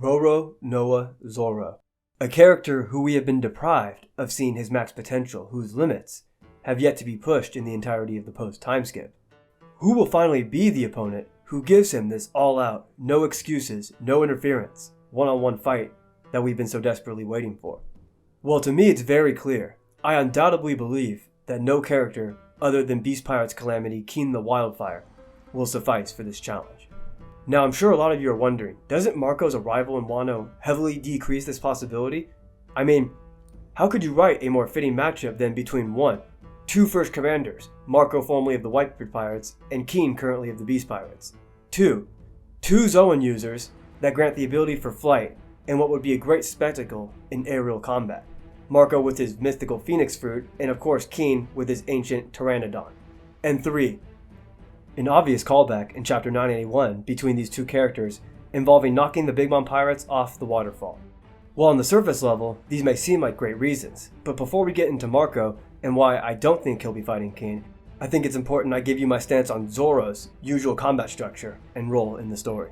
Roro Noa Zoro, a character who we have been deprived of seeing his max potential, whose limits have yet to be pushed in the entirety of the post timeskip. Who will finally be the opponent who gives him this all-out, no excuses, no interference, one-on-one fight that we've been so desperately waiting for? Well, to me it's very clear. I undoubtedly believe that no character other than Beast Pirate's Calamity Keen the Wildfire will suffice for this challenge. Now, I'm sure a lot of you are wondering, doesn't Marco's arrival in Wano heavily decrease this possibility? I mean, how could you write a more fitting matchup than between 1, 2 first commanders, Marco formerly of the Whitebeard Pirates and Keen currently of the Beast Pirates. 2 Zoan users that grant the ability for flight and what would be a great spectacle in aerial combat. Marco with his mythical phoenix fruit, and of course Keen with his ancient pteranodon. And 3 an obvious callback in chapter 981 between these two characters involving knocking the Big Mom Pirates off the waterfall. While on the surface level, these may seem like great reasons, but before we get into Marco and why I don't think he'll be fighting Keen, I think it's important I give you my stance on Zoro's usual combat structure and role in the story.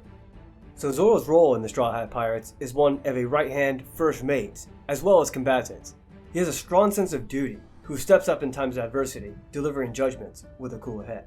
So Zoro's role in the Straw Hat Pirates is one of a right-hand first mate, as well as combatant. He has a strong sense of duty, who steps up in times of adversity, delivering judgments with a cool head.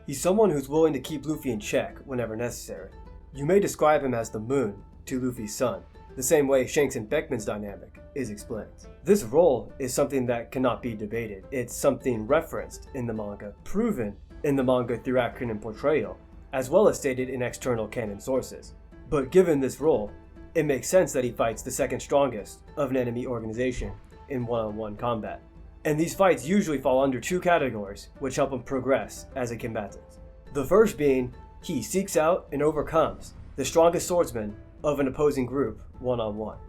He's someone who's willing to keep Luffy in check whenever necessary. You may describe him as the moon to Luffy's sun, the same way Shanks and Beckman's dynamic is explained. This role is something that cannot be debated. It's something referenced in the manga, proven in the manga through action and portrayal, as well as stated in external canon sources. But given this role, it makes sense that he fights the second strongest of an enemy organization in one-on-one combat. And these fights usually fall under 2 categories, which help him progress as a combatant. The first being, he seeks out and overcomes the strongest swordsman of an opposing group one-on-one.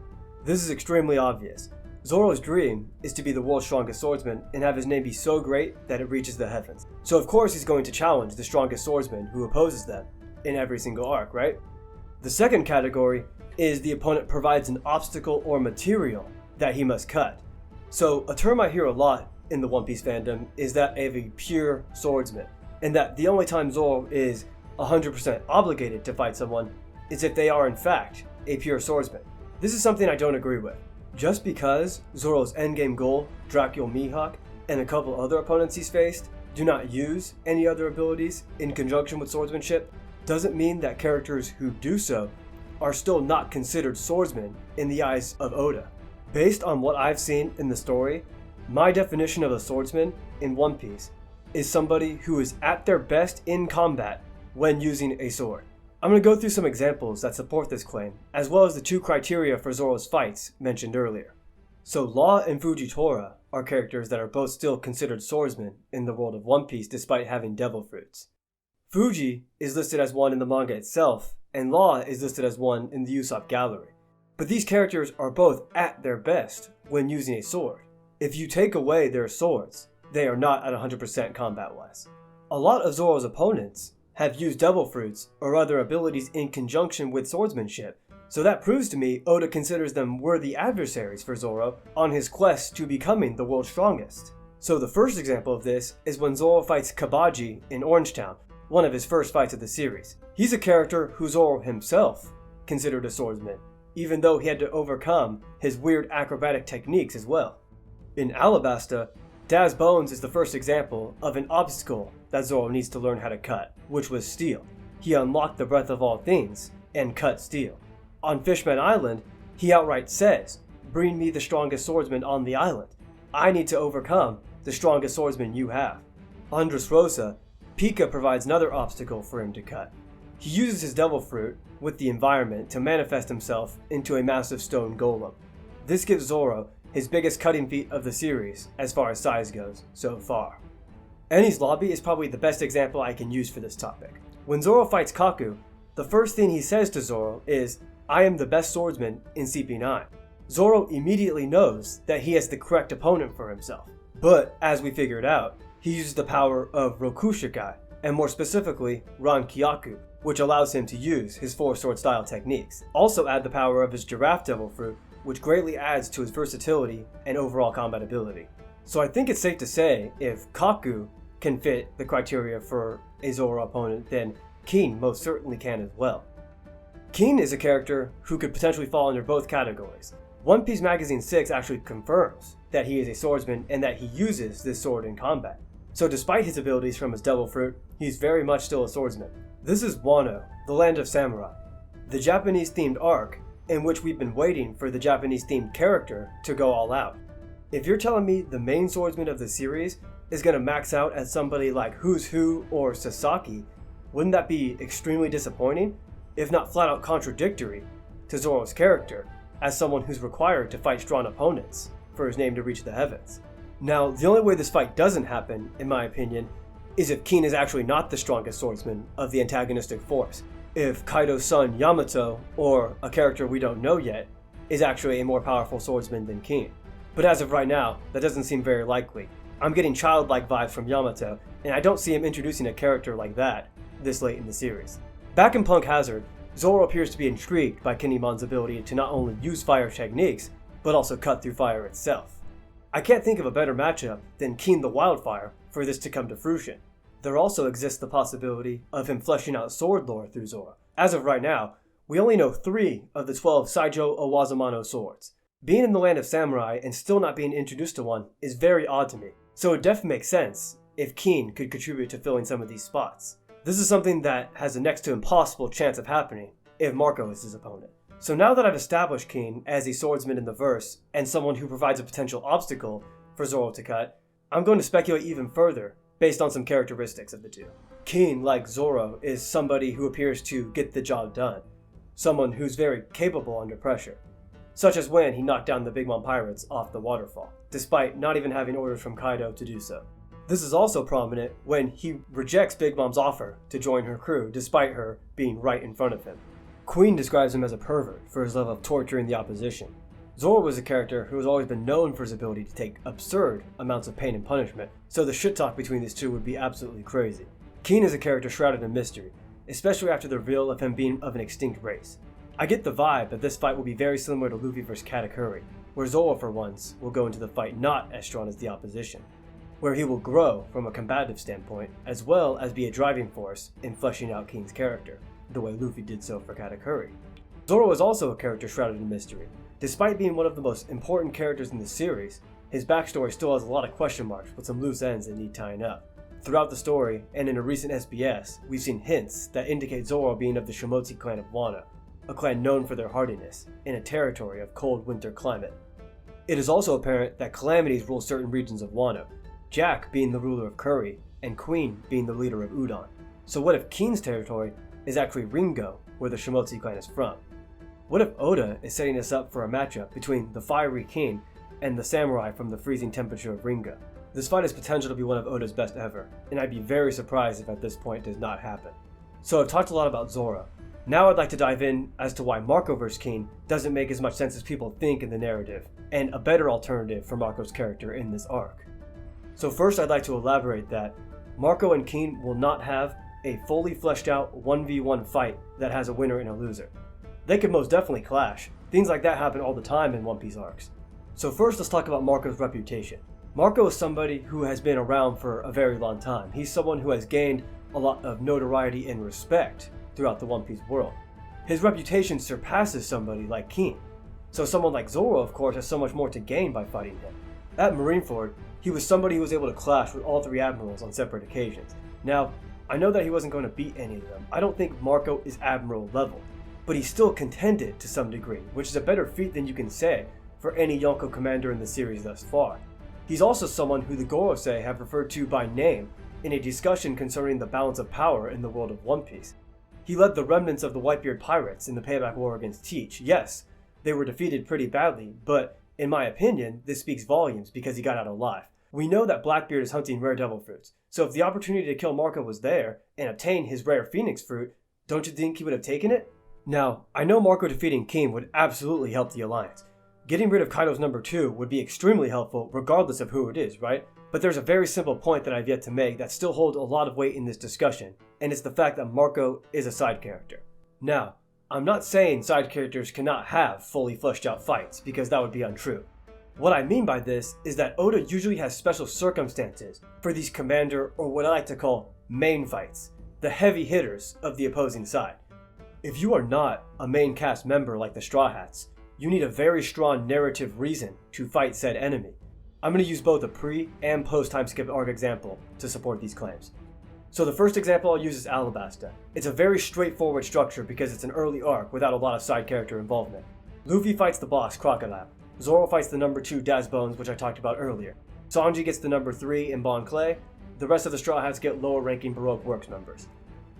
This is extremely obvious. Zoro's dream is to be the world's strongest swordsman and have his name be so great that it reaches the heavens. So of course he's going to challenge the strongest swordsman who opposes them in every single arc, right? The second category is the opponent provides an obstacle or material that he must cut. So a term I hear a lot in the One Piece fandom is that of a pure swordsman, and that the only time Zoro is 100% obligated to fight someone is if they are in fact a pure swordsman. This is something I don't agree with. Just because Zoro's endgame goal, Dracula Mihawk, and a couple other opponents he's faced do not use any other abilities in conjunction with swordsmanship, doesn't mean that characters who do so are still not considered swordsmen in the eyes of Oda. Based on what I've seen in the story, my definition of a swordsman in One Piece is somebody who is at their best in combat when using a sword. I'm going to go through some examples that support this claim, as well as the 2 criteria for Zoro's fights mentioned earlier. So Law and Fujitora are characters that are both still considered swordsmen in the world of One Piece despite having devil fruits. Fuji is listed as one in the manga itself, and Law is listed as one in the Usopp Gallery. But these characters are both at their best when using a sword. If you take away their swords, they are not at 100% combat-wise. A lot of Zoro's opponents have used devil fruits or other abilities in conjunction with swordsmanship, so that proves to me Oda considers them worthy adversaries for Zoro on his quest to becoming the world's strongest. So the first example of this is when Zoro fights Kabaji in Orangetown, one of his first fights of the series. He's a character who Zoro himself considered a swordsman, even though he had to overcome his weird acrobatic techniques as well. In Alabasta, Daz Bones is the first example of an obstacle that Zoro needs to learn how to cut, which was steel. He unlocked the breath of all things and cut steel. On Fishman Island, he outright says, "Bring me the strongest swordsman on the island. I need to overcome the strongest swordsman you have." On Dressrosa, Pika provides another obstacle for him to cut. He uses his devil fruit with the environment to manifest himself into a massive stone golem. This gives Zoro his biggest cutting feat of the series as far as size goes so far. Enies Lobby is probably the best example I can use for this topic. When Zoro fights Kaku, the first thing he says to Zoro is, "I am the best swordsman in CP9. Zoro immediately knows that he has the correct opponent for himself. But, as we figured out, he uses the power of Rokushikai, and more specifically, Rankyaku, which allows him to use his 4-sword style techniques. Also add the power of his Giraffe Devil Fruit, which greatly adds to his versatility and overall combat ability. So I think it's safe to say, if Kaku can fit the criteria for a Zoro opponent, then King most certainly can as well. Kin is a character who could potentially fall under both categories. One Piece Magazine 6 actually confirms that he is a swordsman and that he uses this sword in combat. So despite his abilities from his devil fruit, he's very much still a swordsman. This is Wano, the land of samurai, the Japanese-themed arc in which we've been waiting for the Japanese-themed character to go all out. If you're telling me the main swordsman of the series is going to max out as somebody like Who's Who or Sasaki, wouldn't that be extremely disappointing, if not flat out contradictory, to Zoro's character as someone who's required to fight strong opponents for his name to reach the heavens? Now, the only way this fight doesn't happen, in my opinion, is if Kin is actually not the strongest swordsman of the antagonistic force. If Kaido's son Yamato, or a character we don't know yet, is actually a more powerful swordsman than Kin. But as of right now, that doesn't seem very likely. I'm getting childlike vibes from Yamato, and I don't see him introducing a character like that this late in the series. Back in Punk Hazard, Zoro appears to be intrigued by Kinemon's ability to not only use fire techniques, but also cut through fire itself. I can't think of a better matchup than Kin the Wildfire for this to come to fruition. There also exists the possibility of him fleshing out sword lore through Zoro. As of right now, we only know 3 of the 12 Saijo Owazumano swords. Being in the land of samurai and still not being introduced to one is very odd to me, so it definitely makes sense if Kin could contribute to filling some of these spots. This is something that has a next to impossible chance of happening if Marco is his opponent. So now that I've established Kin as a swordsman in the verse and someone who provides a potential obstacle for Zoro to cut, I'm going to speculate even further based on some characteristics of the two. Kin, like Zoro, is somebody who appears to get the job done, someone who's very capable under pressure, such as when he knocked down the Big Mom pirates off the waterfall, despite not even having orders from Kaido to do so. This is also prominent when he rejects Big Mom's offer to join her crew despite her being right in front of him. Queen describes him as a pervert for his love of torturing the opposition. Zoro was a character who has always been known for his ability to take absurd amounts of pain and punishment, so the shit talk between these two would be absolutely crazy. Kin is a character shrouded in mystery, especially after the reveal of him being of an extinct race. I get the vibe that this fight will be very similar to Luffy vs Katakuri, where Zoro for once will go into the fight not as strong as the opposition, where he will grow from a combative standpoint as well as be a driving force in fleshing out Kin's character, the way Luffy did so for Katakuri. Zoro is also a character shrouded in mystery. Despite being one of the most important characters in the series, his backstory still has a lot of question marks with some loose ends that need tying up. Throughout the story, and in a recent SBS, we've seen hints that indicate Zoro being of the Shimotsu clan of Wano, a clan known for their hardiness, in a territory of cold winter climate. It is also apparent that calamities rule certain regions of Wano, Jack being the ruler of Curry, and Queen being the leader of Udon. So what if Kin's territory is actually Ringo, where the Shimotsu clan is from? What if Oda is setting us up for a matchup between the fiery Kin and the samurai from the freezing temperature of Ringo? This fight has potential to be one of Oda's best ever, and I'd be very surprised if at this point does not happen. So I've talked a lot about Zoro. Now I'd like to dive in as to why Marco vs Kin doesn't make as much sense as people think in the narrative, and a better alternative for Marco's character in this arc. So first I'd like to elaborate that Marco and Kin will not have a fully fleshed out 1v1 fight that has a winner and a loser. They could most definitely clash. Things like that happen all the time in One Piece arcs. So first let's talk about Marco's reputation. Marco is somebody who has been around for a very long time. He's someone who has gained a lot of notoriety and respect throughout the One Piece world. His reputation surpasses somebody like Kin. So someone like Zoro, of course, has so much more to gain by fighting him. At Marineford, he was somebody who was able to clash with all 3 admirals on separate occasions. Now, I know that he wasn't going to beat any of them. I don't think Marco is admiral level, but he still contended to some degree, which is a better feat than you can say for any Yonko commander in the series thus far. He's also someone who the Gorosei have referred to by name in a discussion concerning the balance of power in the world of One Piece. He led the remnants of the Whitebeard pirates in the payback war against Teach. Yes, they were defeated pretty badly, but in my opinion, this speaks volumes because he got out alive. We know that Blackbeard is hunting rare devil fruits, so if the opportunity to kill Marco was there and obtain his rare phoenix fruit, don't you think he would have taken it? Now, I know Marco defeating Kin would absolutely help the Alliance. Getting rid of Kaido's number 2 would be extremely helpful regardless of who it is, right? But there's a very simple point that I've yet to make that still holds a lot of weight in this discussion, and it's the fact that Marco is a side character. Now, I'm not saying side characters cannot have fully fleshed out fights, because that would be untrue. What I mean by this is that Oda usually has special circumstances for these commander, or what I like to call main fights, the heavy hitters of the opposing side. If you are not a main cast member like the Straw Hats, you need a very strong narrative reason to fight said enemy. I'm going to use both a pre- and post-time skip arc example to support these claims. So the first example I'll use is Alabasta. It's a very straightforward structure because it's an early arc without a lot of side character involvement. Luffy fights the boss, Crocodile. Zoro fights the number 2 Daz Bones, which I talked about earlier. Sanji gets the number 3 in Bon Clay. The rest of the Straw Hats get lower ranking Baroque Works members.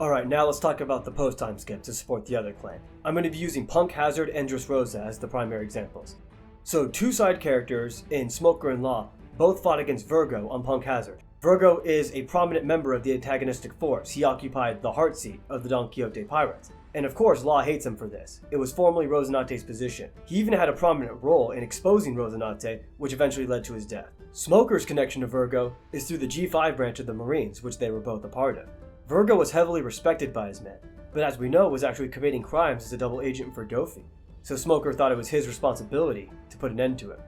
Alright, now let's talk about the post-time skip to support the other claim. I'm going to be using Punk Hazard and Dressrosa as the primary examples. So 2 side characters in Smoker and Law both fought against Virgo on Punk Hazard. Virgo is a prominent member of the antagonistic force. He occupied the heart seat of the Don Quixote pirates. And of course, Law hates him for this. It was formerly Rosanate's position. He even had a prominent role in exposing Rosanate, which eventually led to his death. Smoker's connection to Virgo is through the G5 branch of the Marines, which they were both a part of. Virgo was heavily respected by his men, but as we know was actually committing crimes as a double agent for Dofi. So Smoker thought it was his responsibility to put an end to it.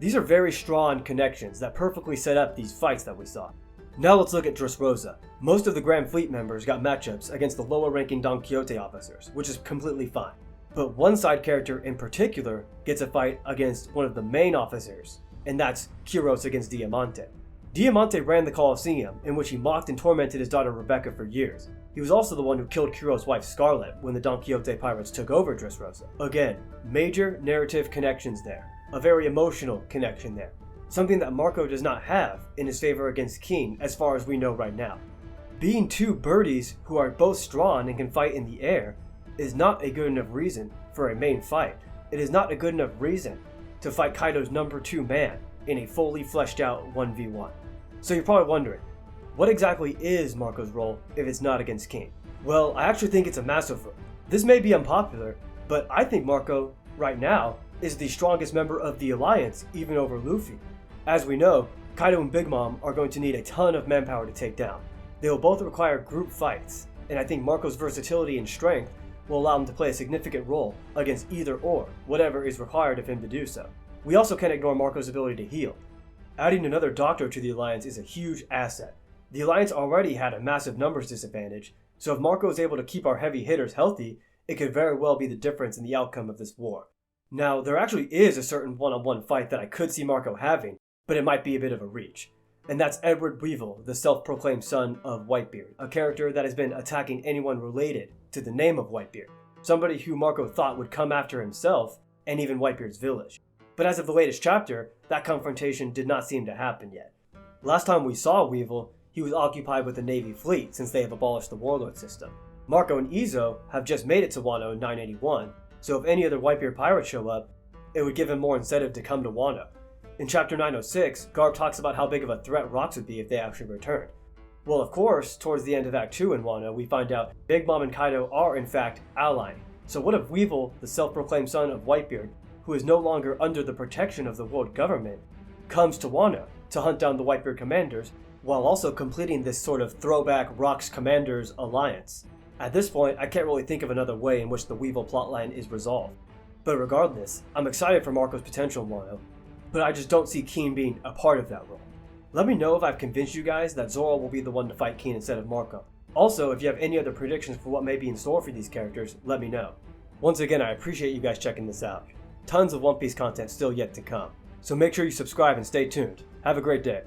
These are very strong connections that perfectly set up these fights that we saw. Now let's look at Dressrosa. Most of the Grand Fleet members got matchups against the lower ranking Don Quixote officers, which is completely fine. But one side character in particular gets a fight against one of the main officers, and that's Quiros against Diamante. Diamante ran the Colosseum, in which he mocked and tormented his daughter Rebecca for years. He was also the one who killed Quiros' wife Scarlet when the Don Quixote pirates took over Dressrosa. Again, major narrative connections there. A very emotional connection there. Something that Marco does not have in his favor against King as far as we know right now. Being 2 birdies who are both strong and can fight in the air is not a good enough reason for a main fight. It is not a good enough reason to fight Kaido's number 2 man in a fully fleshed out 1v1. So you're probably wondering, what exactly is Marco's role if it's not against King? Well, I actually think it's a massive role. This may be unpopular, but I think Marco, right now, is the strongest member of the Alliance, even over Luffy. As we know, Kaido and Big Mom are going to need a ton of manpower to take down. They will both require group fights, and I think Marco's versatility and strength will allow him to play a significant role against either or, whatever is required of him to do so. We also can't ignore Marco's ability to heal. Adding another doctor to the Alliance is a huge asset. The Alliance already had a massive numbers disadvantage, so if Marco is able to keep our heavy hitters healthy, it could very well be the difference in the outcome of this war. Now, there actually is a certain one-on-one fight that I could see Marco having, but it might be a bit of a reach. And that's Edward Weevil, the self-proclaimed son of Whitebeard, a character that has been attacking anyone related to the name of Whitebeard, somebody who Marco thought would come after himself and even Whitebeard's village. But as of the latest chapter, that confrontation did not seem to happen yet. Last time we saw Weevil, he was occupied with the Navy fleet since they have abolished the warlord system. Marco and Izo have just made it to Wano in 981, so if any other Whitebeard pirates show up, it would give him more incentive to come to Wano. In chapter 906, Garp talks about how big of a threat rocks would be if they actually returned. Well, of course, towards the end of Act 2 in Wano, we find out Big Mom and Kaido are in fact allying. So what if Weevil, the self-proclaimed son of Whitebeard, who is no longer under the protection of the world government, comes to Wano to hunt down the Whitebeard commanders, while also completing this sort of throwback Rocks Commanders alliance? At this point, I can't really think of another way in which the Weevil plotline is resolved. But regardless, I'm excited for Marco's potential in Wano, but I just don't see Keen being a part of that role. Let me know if I've convinced you guys that Zoro will be the one to fight Keen instead of Marco. Also, if you have any other predictions for what may be in store for these characters, let me know. Once again, I appreciate you guys checking this out. Tons of One Piece content still yet to come, so make sure you subscribe and stay tuned. Have a great day.